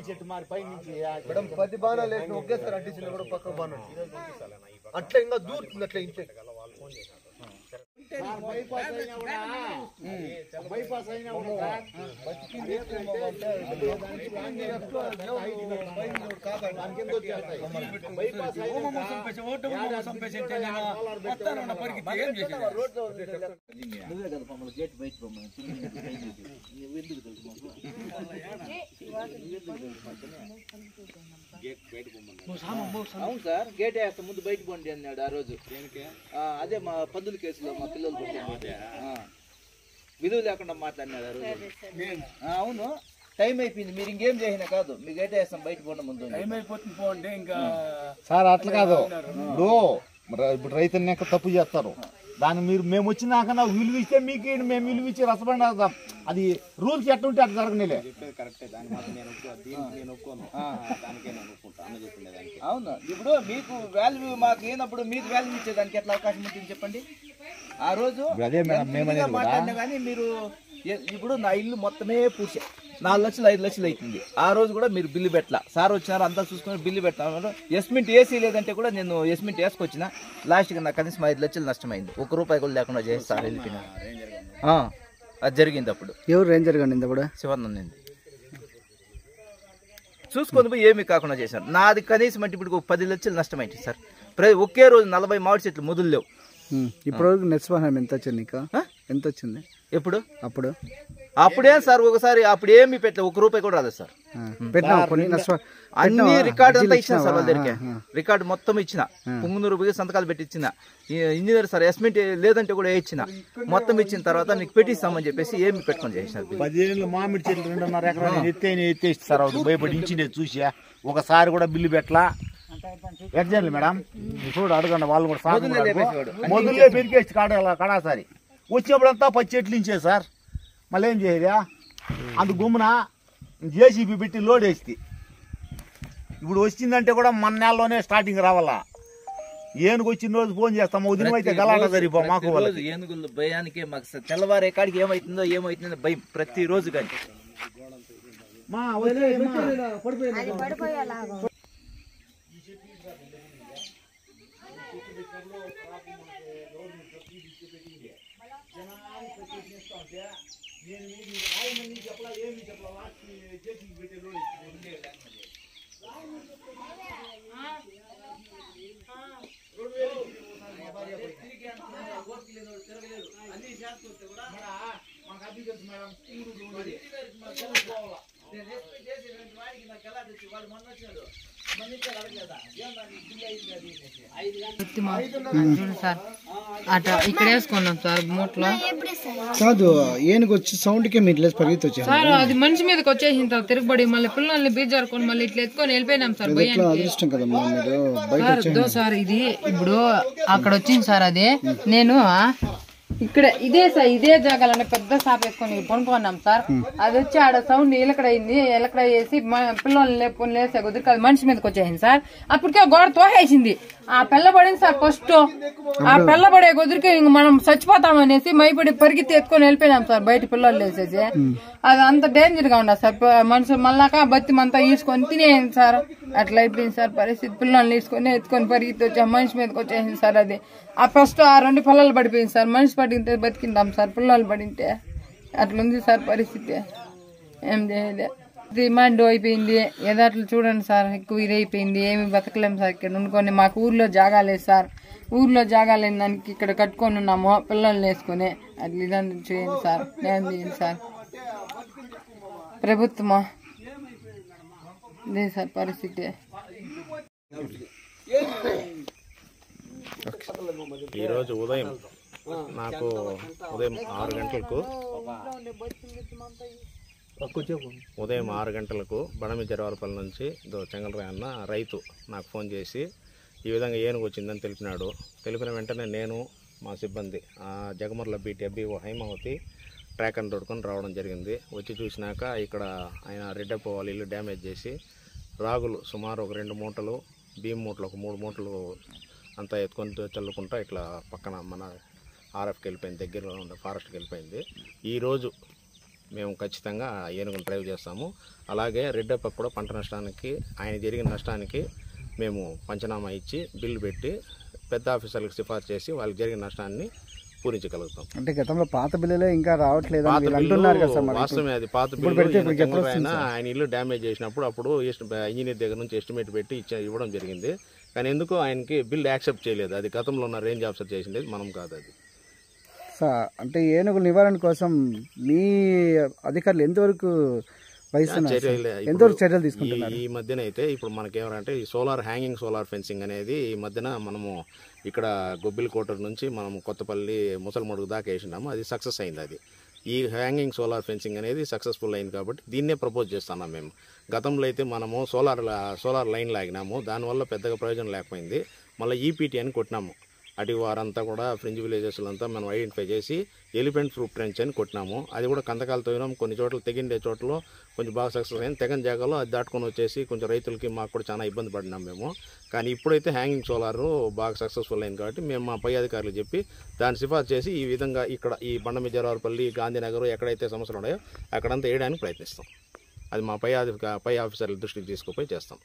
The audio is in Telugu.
చెట్టు మారి పై నుంచి 10 బాణాలు వేసిన ఒకేసారి అడ్డిసిన కూడా పక్క బాణం అట్లా ఇంకా దూరుతుంది అట్లా ఇంట్లో బైపాస్ అయినా అవును సార్ గేట్ వేస్తా ముందు బయట పోండి అన్నాడు ఆ రోజు అదే మా పందుల కేసులో మా పిల్లలు విలువ లేకుండా మాట్లాడినాడు ఆ రోజు అవును టైం అయిపోయింది మీరు ఇంకేం చేసినా కాదు మీ గేట్ వేస్తాం బయట పోండి ముందు టైం అయిపోతుంది పోండి ఇంకా సార్ అట్లా కాదు ఇప్పుడు రైతుని తప్పు చేస్తారు దాన్ని మేము వచ్చినాక నాకు విలువ ఇస్తే మీకు మేము విలువ ఇచ్చి రసపడేద్దాం అది రూల్స్ ఎట్లా ఉంటే అట్లా జరగనిలే అవును ఇప్పుడు మీకు వాల్యూ మాకు అయినప్పుడు మీకు వాల్యూ ఇచ్చేదానికి ఎట్లా అవకాశం ఉంటుంది చెప్పండి ఆ రోజు మాట్లాడినా కానీ మీరు ఇప్పుడు నా ఇల్లు మొత్తమే పూర్తి 4 లక్షలు 5 లక్షలు అవుతుంది ఆ రోజు కూడా మీరు బిల్లు పెట్టలా సార్ వచ్చినారు అంతా చూసుకుని బిల్లు పెట్టాను ఎస్మెంట్ ఏసీ లేదంటే కూడా నేను ఎస్మెంట్ వేసుకొచ్చిన లాస్ట్గా నాకు కనీసం 5 లక్షలు నష్టమైంది ₹1 కూడా లేకుండా చేస్తారు వెళ్ళిపోయినా అది జరిగింది అప్పుడు ఎవరు రేంజర్ గాండి అప్పుడు శివానంద్ చూసుకొని పోయి ఏమీ కాకుండా చేశారు నాది కనీసం అంటే ఇప్పుడు 10 లక్షలు నష్టమైంది సార్ ఒకే రోజు 40 మామిడి చెట్లు మొదలు లేవు ఇప్పుడు నెక్స్ట్ ఎంత వచ్చింది నీకు ఎంత వచ్చింది ఎప్పుడు అప్పుడే సార్ ఒకసారి అప్పుడు ఏమి పెట్టలేదు ₹1 కూడా రాలేదు సార్ అన్ని రికార్డు అంతా ఇచ్చిన సార్ వాళ్ళ దగ్గరికి రికార్డు మొత్తం ఇచ్చిన పుంగునూరు పోయి సంతకాలు పెట్టి ఇచ్చిన ఇంజనీర్ సార్ ఎస్మెంట్ లేదంటే కూడా ఇచ్చిన మొత్తం ఇచ్చిన తర్వాత నీకు పెట్టిస్తామని చెప్పేసి ఏమి పెట్టుకొని చేసినారు 10 ఏళ్ళు మామిడి చెట్లు 2.5 ఎకరాలు ఎత్తేసి సార్ భయపడి ఇంచిండే చూసి ఒకసారి కూడా బిల్లు పెట్టలా ఎగ్జాంపుల్ మేడం చూడు అడగండి వాళ్ళు కూడా మొదలే పెరికేసి కడాసారి వచ్చినప్పుడంతా 10 చెట్లు ఇచ్చే సార్ మళ్ళీ ఏం చేయదా అందు గుమ్మున జేసీబీ పెట్టి లోడ్ వేసి ఇప్పుడు వచ్చిందంటే కూడా మన నెలలోనే స్టార్టింగ్ రావాలా ఏనుగు వచ్చిన రోజు ఫోన్ చేస్తాము ఉదయం అయితే గలాట సరిపో మాకు ఏనుగులు భయానికే మాకు తెల్లవారే కాడికి ఏమవుతుందో భయం ప్రతిరోజు కానీ సార్ అట్లా ఇక్కడ వేసుకున్నాం సార్ మూట్లో కాదు ఏనుగు వచ్చి సౌండ్ కే మీరు పరిగెత్తి వచ్చారు సార్ అది మనిషి మీదకి వచ్చేసిన తర్వాత తిరగబడి మళ్ళీ పిల్లల్ని బీజారుకొని మళ్ళీ ఇట్లా ఎత్తుకొని వెళ్ళిపోయినాం సార్ అదృష్టం కదమ్మా మీరు బయట సార్ ఇది ఇప్పుడు అక్కడ వచ్చింది సార్ అది నేను ఇక్కడ ఇదే సార్ ఇదే జాగాలనే పెద్ద సాప్ వేసుకొని పనుకున్నాం సార్ అది వచ్చి ఆడ సౌండ్ ఎలకడైంది ఎలకడ వేసి పిల్లల్ని లేపుకొని లేసే కుదిరికి అది మనిషి మీదకి వచ్చేసింది సార్ అప్పటికే గోడ తోహేసింది ఆ పిల్ల పడింది సార్ ఫస్ట్ ఆ పిల్ల పడే కుదిరికి ఇంక మనం చచ్చిపోతామనేసి మైపడి పరిగెత్తి ఎత్తుకొని వెళ్ళిపోయినాం సార్ బయట పిల్లలు వేసేసి అది అంత డేంజర్ గా ఉన్నా సార్ మనుషులు మళ్ళాక బత్తి అంతా తీసుకొని తినేయండి సార్ అట్లా అయిపోయింది సార్ పరిస్థితి పిల్లల్ని తీసుకొని ఎత్తుకొని పరిగెత్తి వచ్చి మనిషి మీదకి వచ్చేసింది సార్ అది ఆ ఫస్ట్ ఆ 2 పిల్లలు పడిపోయింది సార్ మనిషి పడితే బతికిందాం సార్ పిల్లలు పడింటే అట్లుంది సార్ పరిస్థితి ఏం చేయలే డిమాండ్ అయిపోయింది ఏదో అట్లా చూడండి సార్ ఎక్కువ ఇదైపోయింది ఏమి బతకలేము సార్ ఇక్కడ ఉండుకొని మాకు ఊర్లో జాగాలేదు సార్ ఊర్లో జాగాలేని దానికి ఇక్కడ కట్టుకొని ఉన్నాము పిల్లల్ని వేసుకొని అట్లా ఇదంతా చేయండి సార్ ఏం చేయండి సార్ ప్రభుత్వమా ఇదే సార్ పరిస్థితి ఈరోజు ఉదయం నాకు ఉదయం 6 గంటలకు బడమి జరవాలపల్లి నుంచి చెంగలరాయ అన్న రైతు నాకు ఫోన్ చేసి ఈ విధంగా ఏనుగు వచ్చిందని తెలిపినాడు. తెలిపిన వెంటనే నేను మా సిబ్బంది జగమర్ల బీటీ అబ్బీఓ హైమావతి ట్రాక్ అండ్ రోడ్కొని రావడం జరిగింది. వచ్చి చూసినాక ఇక్కడ ఆయన రెడ్డప్ప వాళ్ళ ఇల్లు డ్యామేజ్ చేసి రాగులు సుమారు ఒక 2 మూటలు, బియ్యం మూటలు ఒక 3 మూటలు అంతా ఎత్తుకొని చల్లుకుంటా ఇట్లా పక్కన మన ఆర్ఎఫ్కి వెళ్ళిపోయింది, దగ్గరలో ఉన్న ఫారెస్ట్కి వెళ్ళిపోయింది. ఈరోజు మేము ఖచ్చితంగా ఏనుగులు డ్రైవ్ చేస్తాము. అలాగే రెడ్డప్పకు కూడా పంట నష్టానికి ఆయన జరిగిన నష్టానికి మేము పంచనామా ఇచ్చి బిల్లు పెట్టి పెద్ద ఆఫీసర్లకు సిఫార్సు చేసి వాళ్ళకి జరిగిన నష్టాన్ని పూరించగలుగుతాం. అంటే గతంలో పాత బిల్లులే ఇంకా రావట్లేదు పాత అంటున్నారు కదా సార్. వాస్తవమే, అది పాత బిల్లు. ఆయన ఇల్లు డ్యామేజ్ చేసినప్పుడు అప్పుడు ఇంజనీర్ దగ్గర నుంచి ఎస్టిమేట్ పెట్టి ఇవ్వడం జరిగింది. కానీ ఎందుకో ఆయనకి బిల్ యాక్సెప్ట్ చేయలేదు. అది గతంలో ఉన్న రేంజ్ ఆఫీసర్ చేసింది, మనం కాదు అది. సార్ అంటే ఏనుగుల నివారణ కోసం మీ అధికారులు ఎంతవరకు చర్యలు తీసుకుంటున్నారు? ఈ మధ్యన అయితే ఇప్పుడు మనకేమంటే ఈ హ్యాంగింగ్ సోలార్ ఫెన్సింగ్ అనేది ఈ మధ్యన మనము ఇక్కడ గొబ్బిలి కోటర్ నుంచి మనం కొత్తపల్లి ముసలమడుగు దాకా వేసినాము. అది సక్సెస్ అయింది. అది ఈ హ్యాంగింగ్ సోలార్ ఫెన్సింగ్ అనేది సక్సెస్ఫుల్ అయింది కాబట్టి దీన్నే ప్రపోజ్ చేస్తున్నాం మేము. గతంలో అయితే మనము సోలార్ లైన్ లాగినాము, దానివల్ల పెద్దగా ప్రయోజనం లేకపోయింది. మళ్ళీ ఈపీటీ అని కొట్టినాము. అటు వారంతా కూడా ఫ్రింజ్ విలేజెస్లంతా మనం ఐడెంటిఫై చేసి ఎలిఫెంట్ ప్రూఫ్ ట్రెంచ్ అని కొట్టినాము. అది కూడా కందకాలతో కొన్ని చోట్ల తెగిండే చోట్ల కొంచెం బాగా సక్సెస్ అయింది. తెగని జాగాలో అది దాటుకొని వచ్చేసి కొంచెం రైతులకి మాకు కూడా చాలా ఇబ్బంది పడినాం మేము. కానీ ఇప్పుడైతే హ్యాంగింగ్ సోలార్ బాగా సక్సెస్ఫుల్ అయింది కాబట్టి మేము మా పై అధికారులు చెప్పి దాన్ని సిఫార్సు చేసి ఈ విధంగా ఇక్కడ ఈ బండమిజరావుపల్లి, గాంధీనగర్ ఎక్కడైతే సమస్యలు ఉన్నాయో అక్కడంతా వేయడానికి ప్రయత్నిస్తాం. అది మా పై ఆఫీసర్ల దృష్టికి తీసుకుపోయి చేస్తాం.